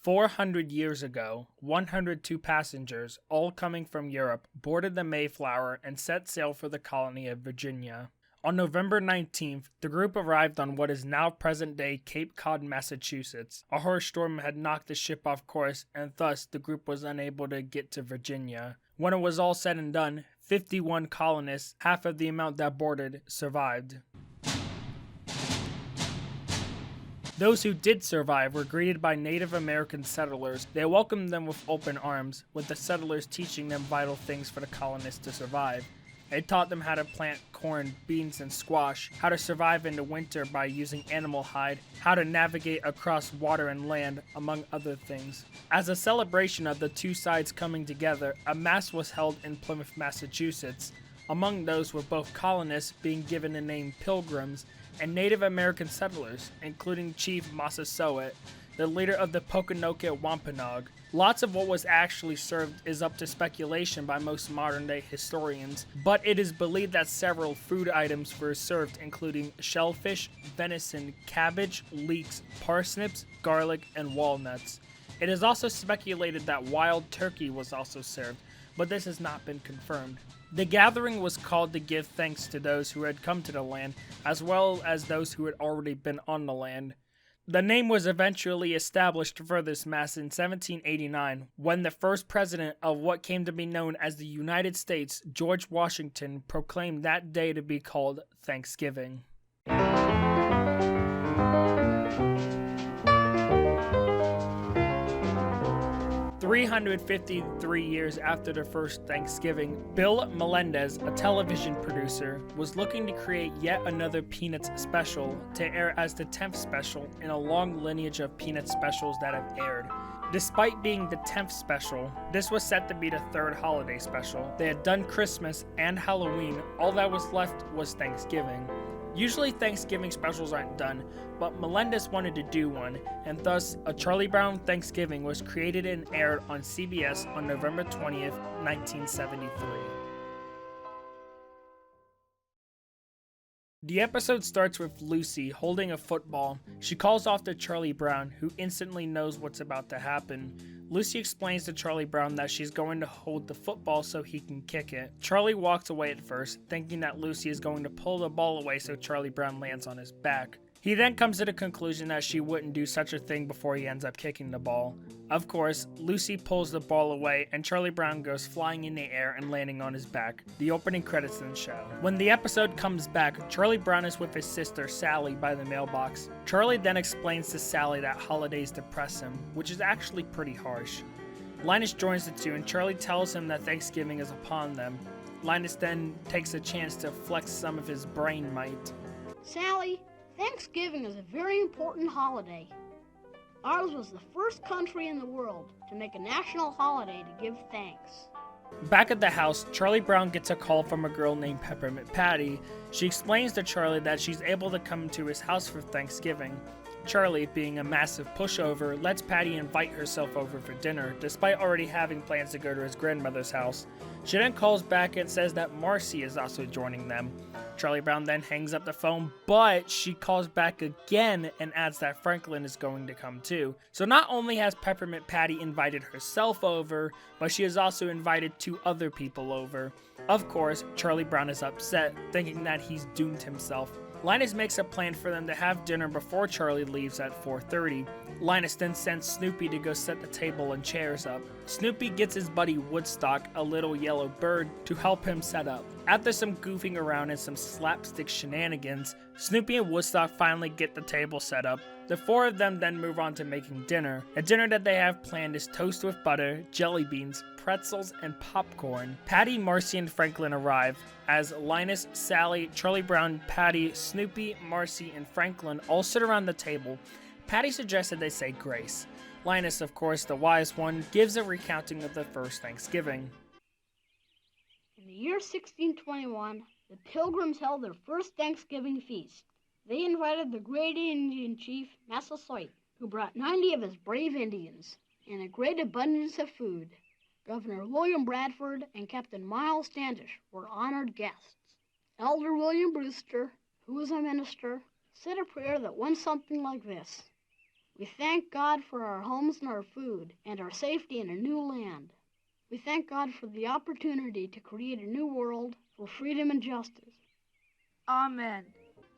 400 years ago, 102 passengers, all coming from Europe, boarded the Mayflower and set sail for the colony of Virginia. On November 19th, the group arrived on what is now present-day Cape Cod, Massachusetts. A harsh storm had knocked the ship off course, and thus the group was unable to get to Virginia. When it was all said and done, 51 colonists, half of the amount that boarded, survived. Those who did survive were greeted by Native American settlers. They welcomed them with open arms, with the settlers teaching them vital things for the colonists to survive. They taught them how to plant corn, beans, and squash, how to survive in the winter by using animal hide, how to navigate across water and land, among other things. As a celebration of the two sides coming together, a mass was held in Plymouth, Massachusetts. Among those were both colonists being given the name Pilgrims and Native American settlers, including Chief Massasoit, the leader of the Pokanoket Wampanoag. Lots of what was actually served is up to speculation by most modern-day historians, but it is believed that several food items were served, including shellfish, venison, cabbage, leeks, parsnips, garlic, and walnuts. It is also speculated that wild turkey was also served, but this has not been confirmed. The gathering was called to give thanks to those who had come to the land, as well as those who had already been on the land. The name was eventually established for this mass in 1789, when the first president of what came to be known as the United States, George Washington, proclaimed that day to be called Thanksgiving. 353 years after the first Thanksgiving, Bill Melendez, a television producer, was looking to create yet another Peanuts special to air as the 10th special in a long lineage of Peanuts specials that have aired. Despite being the 10th special, this was set to be the third holiday special. They had done Christmas and Halloween, all that was left was Thanksgiving. Usually Thanksgiving specials aren't done, but Melendez wanted to do one, and thus a Charlie Brown Thanksgiving was created and aired on CBS on November 20th, 1973. The episode starts with Lucy holding a football. She calls off to Charlie Brown, who instantly knows what's about to happen. Lucy explains to Charlie Brown that she's going to hold the football so he can kick it. Charlie walks away at first, thinking that Lucy is going to pull the ball away so Charlie Brown lands on his back. He then comes to the conclusion that she wouldn't do such a thing before he ends up kicking the ball. Of course, Lucy pulls the ball away and Charlie Brown goes flying in the air and landing on his back. The opening credits then show. When the episode comes back, Charlie Brown is with his sister Sally by the mailbox. Charlie then explains to Sally that holidays depress him, which is actually pretty harsh. Linus joins the two and Charlie tells him that Thanksgiving is upon them. Linus then takes a chance to flex some of his brain might. Sally, Thanksgiving is a very important holiday. Ours was the first country in the world to make a national holiday to give thanks. Back at the house, Charlie Brown gets a call from a girl named Peppermint Patty. She explains to Charlie that she's able to come to his house for Thanksgiving. Charlie, being a massive pushover, lets Patty invite herself over for dinner, despite already having plans to go to his grandmother's house. She then calls back and says that Marcy is also joining them. Charlie Brown then hangs up the phone, but she calls back again and adds that Franklin is going to come too. So not only has Peppermint Patty invited herself over, but she has also invited two other people over. Of course, Charlie Brown is upset, thinking that he's doomed himself. Linus makes a plan for them to have dinner before Charlie leaves at 4:30. Linus then sends Snoopy to go set the table and chairs up. Snoopy gets his buddy Woodstock, a little yellow bird, to help him set up. After some goofing around and some slapstick shenanigans, Snoopy and Woodstock finally get the table set up. The four of them then move on to making dinner. The dinner that they have planned is toast with butter, jelly beans, pretzels, and popcorn. Patty, Marcy, and Franklin arrive. As Linus, Sally, Charlie Brown, Patty, Snoopy, Marcy, and Franklin all sit around the table, Patty suggested they say grace. Linus, of course, the wise one, gives a recounting of the first Thanksgiving. In the year 1621, the Pilgrims held their first Thanksgiving feast. They invited the great Indian chief, Massasoit, who brought 90 of his brave Indians and a great abundance of food. Governor William Bradford and Captain Miles Standish were honored guests. Elder William Brewster, who was a minister, said a prayer that went something like this. We thank God for our homes and our food and our safety in a new land. We thank God for the opportunity to create a new world for freedom and justice. Amen.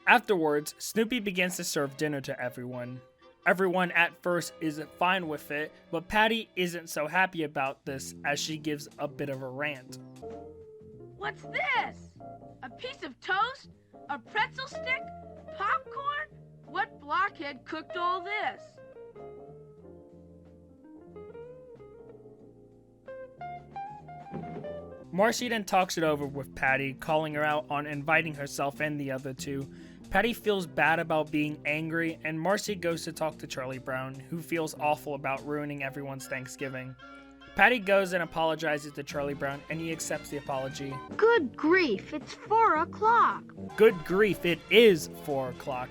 Afterwards, Snoopy begins to serve dinner to everyone. Everyone at first is fine with it, but Patty isn't so happy about this as she gives a bit of a rant. What's this? A piece of toast? A pretzel stick? Popcorn? What blockhead cooked all this? Marcy then talks it over with Patty, calling her out on inviting herself and the other two. Patty feels bad about being angry, and Marcy goes to talk to Charlie Brown, who feels awful about ruining everyone's Thanksgiving. Patty goes and apologizes to Charlie Brown, and he accepts the apology. Good grief, it's 4 o'clock. Good grief, it is 4 o'clock.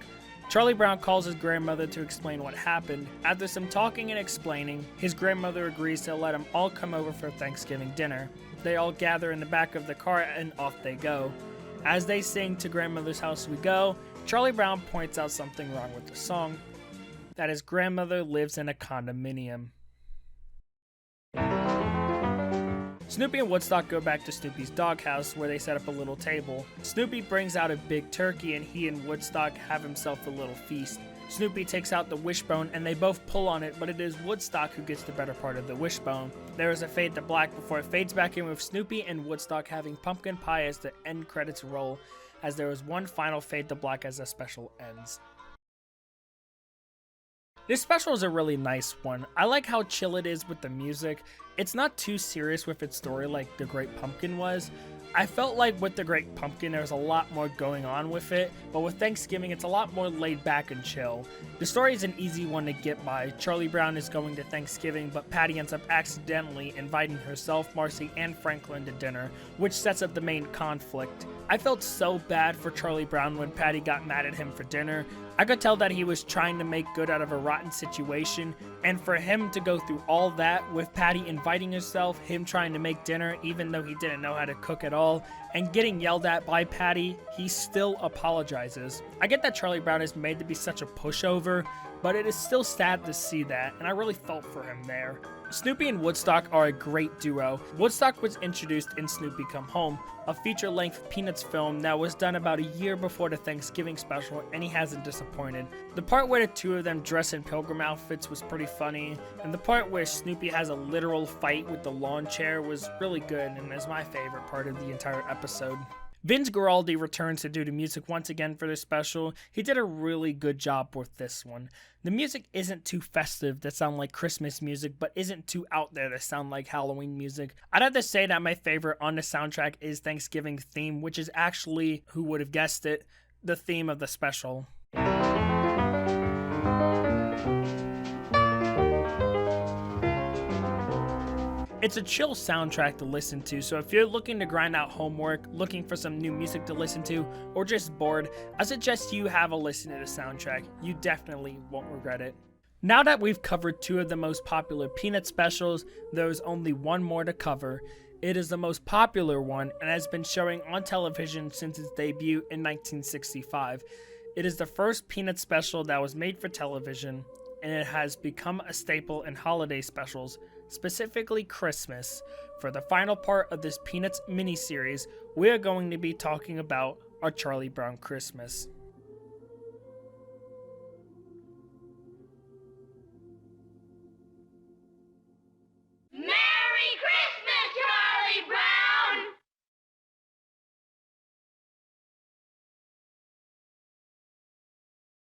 Charlie Brown calls his grandmother to explain what happened. After some talking and explaining, his grandmother agrees to let them all come over for Thanksgiving dinner. They all gather in the back of the car and off they go. As they sing "To Grandmother's House We Go," Charlie Brown points out something wrong with the song, that his grandmother lives in a condominium. Snoopy and Woodstock go back to Snoopy's doghouse where they set up a little table. Snoopy brings out a big turkey and he and Woodstock have himself a little feast. Snoopy takes out the wishbone and they both pull on it, but it is Woodstock who gets the better part of the wishbone. There is a fade to black before it fades back in with Snoopy and Woodstock having pumpkin pie as the end credits roll, as there is one final fade to black as the special ends. This special is a really nice one. I like how chill it is with the music. It's not too serious with its story like The Great Pumpkin was. I felt like with The Great Pumpkin there was a lot more going on with it, but with Thanksgiving it's a lot more laid back and chill. The story is an easy one to get by. Charlie Brown is going to Thanksgiving, but Patty ends up accidentally inviting herself, Marcy, and Franklin to dinner, which sets up the main conflict. I felt so bad for Charlie Brown when Patty got mad at him for dinner. I could tell that he was trying to make good out of a rotten situation, and for him to go through all that with Patty inviting herself, him trying to make dinner even though he didn't know how to cook at all, and getting yelled at by Patty, he still apologizes. I get that Charlie Brown is made to be such a pushover, but it is still sad to see that, and I really felt for him there. Snoopy and Woodstock are a great duo. Woodstock was introduced in Snoopy Come Home, a feature-length Peanuts film that was done about a year before the Thanksgiving special, and he hasn't disappointed. The part where the two of them dress in pilgrim outfits was pretty funny, and the part where Snoopy has a literal fight with the lawn chair was really good and is my favorite part of the entire episode. Vince Guaraldi returns to do the music once again for this special. He did a really good job with this one. The music isn't too festive to sound like Christmas music, but isn't too out there to sound like Halloween music. I'd have to say that my favorite on the soundtrack is Thanksgiving theme, which is actually, who would have guessed it, the theme of the special. It's a chill soundtrack to listen to, so if you're looking to grind out homework, looking for some new music to listen to, or just bored, I suggest you have a listen to the soundtrack. You definitely won't regret it. Now that we've covered two of the most popular Peanut specials, there's only one more to cover. It is the most popular one and has been showing on television since its debut in 1965. It is the first Peanut special that was made for television, and it has become a staple in holiday specials, specifically Christmas. For the final part of this Peanuts miniseries, we are going to be talking about our Charlie Brown Christmas.